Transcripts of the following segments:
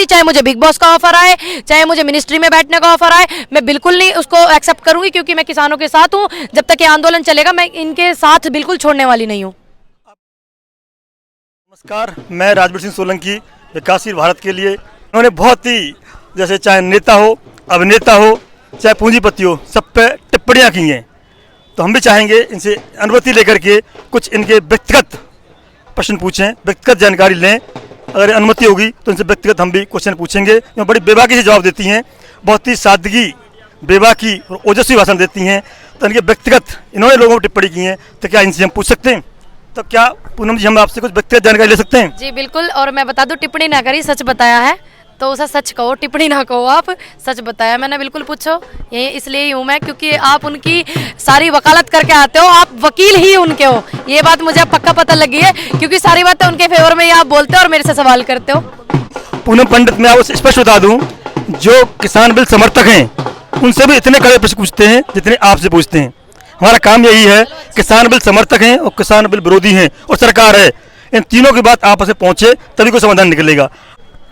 सकती। चाहे मुझे बिग बॉस का ऑफर आए, चाहे मुझे मिनिस्ट्री में बैठने का ऑफर आए, मैं बिल्कुल नहीं उसको एक्सेप्ट करूंगी, क्योंकि मैं किसानों के साथ हूं। जब तक ये आंदोलन चलेगा मैं इनके साथ बिल्कुल छोड़ने वाली नहीं हूं। नमस्कार, मैं राजवीर सिंह सोलंकी, विकासशील भारत के लिए। उन्होंने बहुत ही जैसे चाहे नेता हो, अभिनेता हो, चाहे पूंजीपति हो, सब पे टिप्पणियाँ की हैं। तो हम भी चाहेंगे इनसे अनुमति लेकर के कुछ इनके व्यक्तिगत प्रश्न पूछें, व्यक्तिगत जानकारी लें। अगर अनुमति होगी तो इनसे व्यक्तिगत हम भी क्वेश्चन पूछेंगे। ये बड़ी बेबाकी से जवाब देती हैं, बहुत ही सादगी, बेबाकी और ओजस्वी भाषण देती हैं। तो इनके व्यक्तिगत इन्होंने लोगों को टिप्पणी की हैं, तो क्या इनसे हम पूछ सकते हैं? तो क्या पूनम जी हम आपसे कुछ व्यक्तिगत जानकारी ले सकते हैं? जी बिल्कुल। और मैं बता दूं, टिप्पणी ना करी, सच बताया है तो उसे सच कहो, टिप्पणी ना कहो। आप सच बताया मैंने, बिल्कुल पूछो। ये इसलिए ही हूँ मैं क्योंकि आप उनकी सारी वकालत करके आते हो, आप वकील ही उनके हो। ये बात मुझे अब पक्का पता लगी है, क्योंकि सारी बातें उनके फेवर में ही आप बोलते हो और मेरे से सवाल करते हो। पूनम पंडित, मैं आपको स्पष्ट बता दूं, जो किसान बिल समर्थक हैं उनसे भी इतने कड़े प्रश्न पूछते हैं जितने आपसे पूछते हैं। हमारा काम यही है, किसान बिल समर्थक हैं और किसान बिल विरोधी हैं और सरकार है, इन तीनों की बात आपस में पहुंचे तभी कोई समाधान निकलेगा।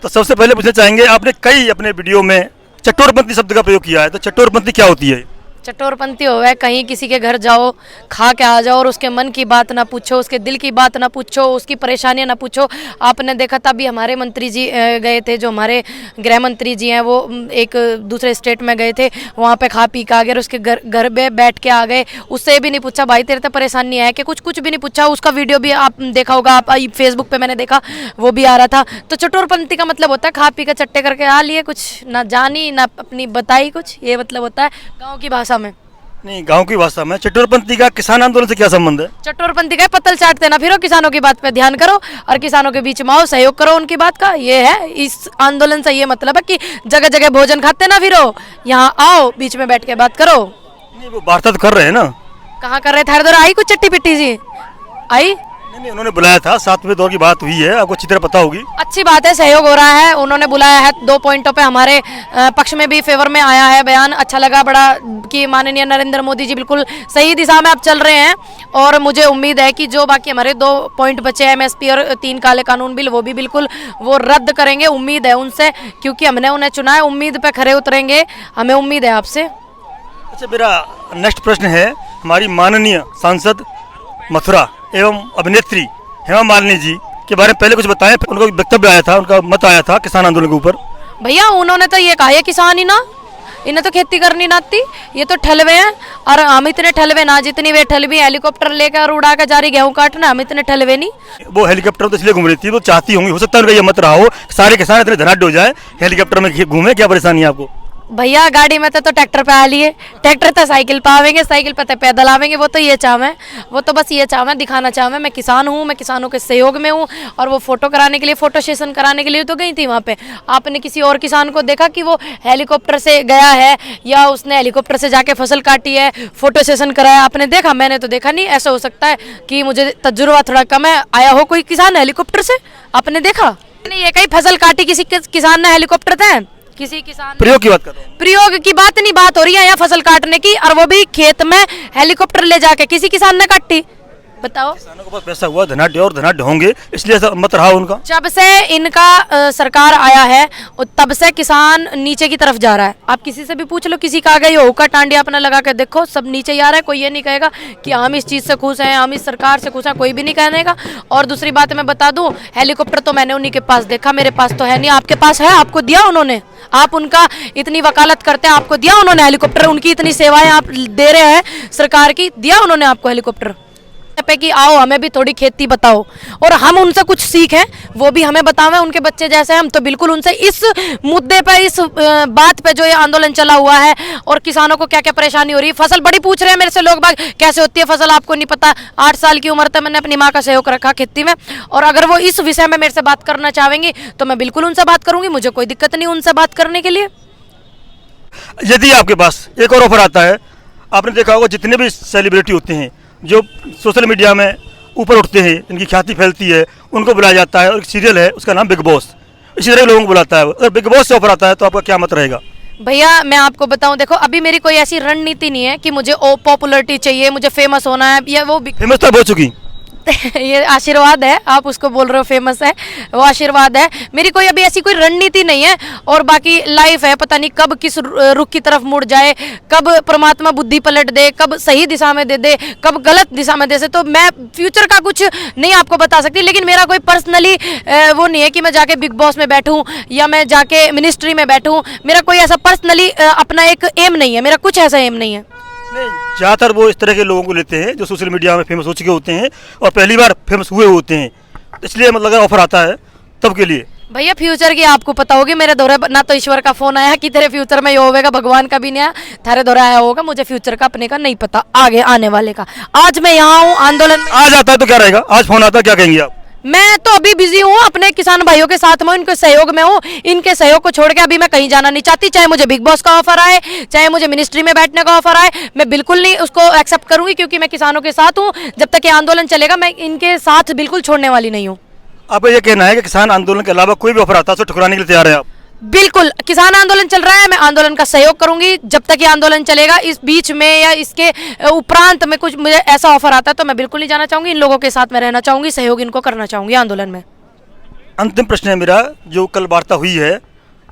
तो सबसे पहले पूछना चाहेंगे, आपने कई अपने वीडियो में चटोरपंथी शब्द का प्रयोग किया है, तो चटोरपंथी क्या होती है? चटोरपंथी हो है, कहीं किसी के घर जाओ, खा के आ जाओ और उसके मन की बात ना पूछो, उसके दिल की बात ना पूछो, उसकी परेशानियां ना पूछो। आपने देखा था अभी हमारे मंत्री जी गए थे, जो हमारे गृह मंत्री जी हैं, वो एक दूसरे स्टेट में गए थे, वहाँ पे खा पी के आ गए और उसके घर में बैठ के आ गए। उससे भी नहीं पूछा भाई तेरे तो परेशानी है कि कुछ भी नहीं पूछा। उसका वीडियो भी आप देखा होगा, आप फेसबुक पर मैंने देखा, वो भी आ रहा था। तो चटोरपंथी का मतलब होता है खा पी के चट्टे करके आ लिए, कुछ ना जानी ना अपनी बताई कुछ, ये मतलब होता है गाँव की भाषा में। नहीं, गांव की भाषा में चटोरपंथी का किसान आंदोलन से क्या संबंध है? चटोरपंथी का पतल चाटते ना फिरो, किसानों की बात पे ध्यान करो और किसानों के बीच में आओ, सहयोग करो उनकी बात का। ये है इस आंदोलन से, ये मतलब है कि जगह जगह भोजन खाते ना फिरो, यहाँ आओ, बीच में बैठ के बात करो। नहीं, वो वार्ता तो कर रहे हैं ना। कहाँ कर रहे थे? हर दौर आई कुछ चट्टी पिट्टी सी आई? नहीं, उन्होंने बुलाया था, 7वें दौर की बात हुई है, आपको अच्छी तरह पता होगी। अच्छी बात है, सहयोग हो रहा है, उन्होंने बुलाया है। 2 पॉइंटों पे हमारे पक्ष में भी फेवर में आया है बयान। अच्छा लगा बड़ा कि माननीय नरेंद्र मोदी जी बिल्कुल सही दिशा में अब चल रहे हैं। और मुझे उम्मीद है कि जो बाकी हमारे 2 पॉइंट बचे हैं, MSP और 3 काले कानून बिल, वो भी बिल्कुल वो रद्द करेंगे। उम्मीद है उनसे, क्योंकि हमने उन्हें चुना है, उम्मीद पे खरे उतरेंगे, हमें उम्मीद है आपसे। अच्छा, मेरा नेक्स्ट प्रश्न है, हमारी माननीय सांसद मथुरा एवं अभिनेत्री हेमा मालिनी जी के बारे में पहले कुछ बताएं। उनका वक्तव्य आया था, उनका मत आया था किसान आंदोलन के ऊपर। भैया उन्होंने तो ये कहा है किसान ही ना, इन्हें तो खेती करनी ना आती, ये तो ठलवे हैं। और हम इतने ठलवे ना, जितनी वे ठलवी हेलीकॉप्टर लेकर उड़ा कर जा रही गेहूं काटना, हम इतने ठलवे नहीं। वो हेलीकॉप्टर तो इसलिए घूम रही थी, वो चाहती होंगी, हो सकता है उनका ये मत रहा हो, सारे किसान इतने धनाढ़ हो जाए हेलीकॉप्टर में घूमे। क्या परेशानी है आपको? भैया गाड़ी में तो ट्रैक्टर पे आ लिए, ट्रैक्टर तो साइकिल पे आवेंगे, साइकिल पे तो पैदल आवेंगे। वो तो ये चाव है, वो तो बस ये चाव है, दिखाना चाव है मैं किसान हूँ, मैं किसानों के सहयोग में हूँ। और वो फोटो कराने के लिए, फोटो सेशन कराने के लिए तो गई थी वहाँ पे। आपने किसी और किसान को देखा कि वो हेलीकॉप्टर से गया है या उसने हेलीकॉप्टर से जाके फसल काटी है, फोटो सेशन कराया? आपने देखा? मैंने तो देखा नहीं। ऐसा हो सकता है कि मुझे तजुर्बा थोड़ा कम है, आया हो कोई किसान हेलीकॉप्टर से, आपने देखा नहीं? ये कहीं फसल काटी किसी किसान ने हेलीकॉप्टर से? किसी किसान प्रयोग की बात कर रहा हूं। प्रयोग की बात नहीं, बात हो रही है यहाँ फसल काटने की, और वो भी खेत में हेलीकॉप्टर ले जाके किसी किसान ने काटी। बताओ, किसानों के पास पैसा हुआ, धनाढ़ और धनाढ़ होंगे, इसलिए ऐसा मत रहा उनका। जब से इनका सरकार आया है तब से किसान नीचे की तरफ जा रहा है। आप किसी से भी पूछ लो, किसी का आ गई हो का टांडिया अपना लगा के देखो, सब नीचे ही आ रहा है। कोई ये नहीं कहेगा कि हम इस चीज़ से खुश हैं, हम इस सरकार से खुश हैं, कोई भी नहीं कहने का। और दूसरी बात मैं बता दूं, हेलीकॉप्टर तो मैंने उन्हीं के पास देखा, मेरे पास तो है नहीं। आपके पास है? आपको दिया उन्होंने? आप उनका इतनी वकालत करते हैं, आपको दिया उन्होंने हेलीकॉप्टर? उनकी इतनी सेवाएं आप दे रहे हैं सरकार की, दिया उन्होंने आपको हेलीकॉप्टर? पे कि आओ हमें भी थोड़ी खेती बताओ और हम उनसे कुछ सीखें, वो भी हमें बतावें, उनके बच्चे जैसे हम। तो बिल्कुल उनसे इस मुद्दे पे, इस बात पे जो ये आंदोलन चला हुआ है और किसानों को क्या क्या परेशानी हो रही है। फसल बड़ी पूछ रहे हैं मेरे से लोग बाग, कैसे होती है फसल, आपको नहीं पता। 8 साल की उम्र तक मैंने अपनी माँ का सहयोग रखा खेती में, और अगर वो इस विषय में मेरे से बात करना चाहेंगी तो मैं बिल्कुल उनसे बात करूंगी, मुझे कोई दिक्कत नहीं उनसे बात करने के लिए। यदि आपके पास एक और ऑफर आता है, आपने देखा होगा जितने भी सेलिब्रिटी होते हैं जो सोशल मीडिया में ऊपर उठते हैं, इनकी ख्याति फैलती है, उनको बुलाया जाता है। और एक सीरियल है उसका नाम बिग बॉस, इसी तरह लोगों को बुलाता है। अगर बिग बॉस से ऑफर आता है तो आपका क्या मत रहेगा? भैया मैं आपको बताऊं, देखो अभी मेरी कोई ऐसी रणनीति नहीं है कि मुझे पॉपुलरिटी चाहिए, मुझे फेमस होना है, या वो फेमस तो हो चुकी। ये आशीर्वाद है, आप उसको बोल रहे हो फेमस है, वो आशीर्वाद है। मेरी कोई अभी ऐसी कोई रणनीति नहीं है, और बाकी लाइफ है, पता नहीं कब किस रुख की तरफ मुड़ जाए, कब परमात्मा बुद्धि पलट दे, कब सही दिशा में दे दे, कब गलत दिशा में दे से। तो मैं फ्यूचर का कुछ नहीं आपको बता सकती, लेकिन मेरा कोई पर्सनली वो नहीं है कि मैं जाके बिग बॉस में बैठूं या मैं जाके मिनिस्ट्री में बैठूं। मेरा कोई ऐसा पर्सनली अपना एक एम नहीं है, मेरा कुछ ऐसा एम नहीं है। नहीं, ज़्यादातर वो इस तरह के लोगों को लेते हैं जो सोशल मीडिया में फेमस हो चुके होते हैं और पहली बार फेमस हुए होते हैं, इसलिए मतलब अगर ऑफर आता है तब के लिए। भैया फ्यूचर की आपको पता होगी, मेरे दौरे ना तो ईश्वर का फोन आया कि तेरे फ्यूचर में ये होगा, भगवान का भी नहीं आया, थारे दौरे आया होगा। मुझे फ्यूचर का अपने का नहीं पता, आगे आने वाले का। आज मैं यहाँ हूँ आंदोलन में। आज आता है तो क्या रहेगा, आज फोन आता है क्या कहेंगे आप? मैं तो अभी बिजी हूँ अपने किसान भाइयों के साथ में, उनके सहयोग में हूँ। इनके सहयोग को छोड़ के अभी मैं कहीं जाना नहीं चाहती, चाहे मुझे बिग बॉस का ऑफर आए, चाहे मुझे मिनिस्ट्री में बैठने का ऑफर आए, मैं बिल्कुल नहीं उसको एक्सेप्ट करूंगी, क्योंकि मैं किसानों के साथ हूँ। जब तक ये आंदोलन चलेगा मैं इनके साथ बिल्कुल छोड़ने वाली नहीं हूँ। आपका ये कहना है कि किसान आंदोलन के अलावा कोई भी ऑफर आता है तो ठुकराने के लिए तैयार है आप? बिल्कुल, किसान आंदोलन चल रहा है, मैं आंदोलन का सहयोग करूंगी जब तक ये आंदोलन चलेगा। इस बीच में या इसके उपरांत में कुछ मुझे ऐसा ऑफर आता है तो मैं बिल्कुल नहीं जाना चाहूंगी। इन लोगों के साथ मैं रहना चाहूंगी, सहयोग इनको करना चाहूंगी आंदोलन में। अंतिम प्रश्न है मेरा, जो कल वार्ता हुई है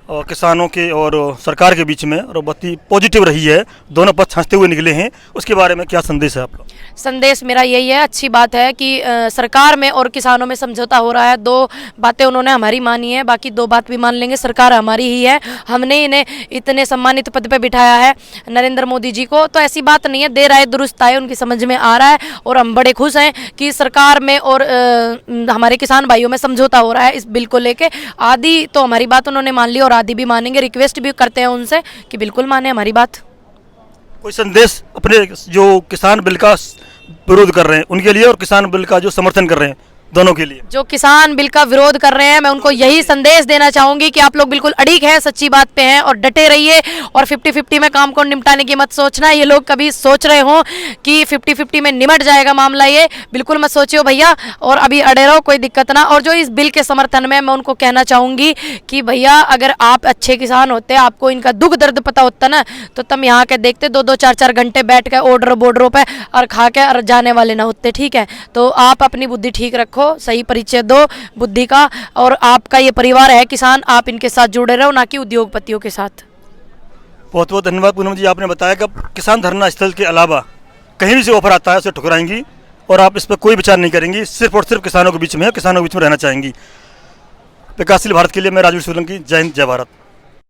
और किसानों के और सरकार के बीच में, और बहुत ही पॉजिटिव रही है, दोनों पक्ष हंसते हुए निकले हैं, उसके बारे में क्या संदेश है आपका? संदेश मेरा यही है, अच्छी बात है कि सरकार में और किसानों में समझौता हो रहा है। दो बातें उन्होंने हमारी मानी है, बाकी दो बात भी मान लेंगे। सरकार हमारी ही है, हमने इन्हें इतने सम्मानित पद पे बिठाया है, नरेंद्र मोदी जी को। तो ऐसी बात नहीं है, देर आए दुरुस्त आए, उनकी समझ में आ रहा है और हम बड़े खुश हैं कि सरकार में और हमारे किसान भाइयों में समझौता हो रहा है इस बिल को लेके। आदि तो हमारी बात उन्होंने मान ली और आदि भी मानेंगे, रिक्वेस्ट भी करते हैं उनसे कि बिल्कुल माने हमारी बात। कोई संदेश अपने जो किसान बिल का विरोध कर रहे हैं उनके लिए और किसान बिल का जो समर्थन कर रहे हैं दोनों के लिए? जो किसान बिल का विरोध कर रहे हैं, मैं उनको यही संदेश देना चाहूंगी कि आप लोग बिल्कुल अड़िग हैं, सच्ची बात पे हैं और डटे रहिए। और 50-50 में काम को निपटाने की मत सोचना। ये लोग कभी सोच रहे हो कि 50-50 में निमट जाएगा मामला, ये बिल्कुल मत सोचियो भैया, और अभी अड़े रहो, कोई दिक्कत ना। और जो इस बिल के समर्थन में, मैं उनको कहना चाहूंगी कि भैया अगर आप अच्छे किसान होते, आपको इनका दुख दर्द पता होता ना, तो तुम यहाँ के देखते 2-2 4-4 घंटे बैठ के ऑर्डर बॉर्डरों पे और खा के और जाने वाले ना होते। ठीक है, तो आप अपनी बुद्धि ठीक रखो, सही परिचय दो बुद्धि का, और आपका ये परिवार है किसान, आप इनके साथ जुड़े रहो, ना कि उद्योगपतियों के साथ। बहुत बहुत धन्यवाद पूनम जी, आपने बताया कि किसान धरना स्थल के अलावा कहीं भी से ऑफर आता है उसे ठुकराएंगी और आप इस पर कोई विचार नहीं करेंगी, सिर्फ और सिर्फ किसानों के बीच में है, किसानों के बीच में रहना चाहेंगी। विकासशील भारत के लिए मैं राजवीर सोलंकी, जय हिंद, जय भारत।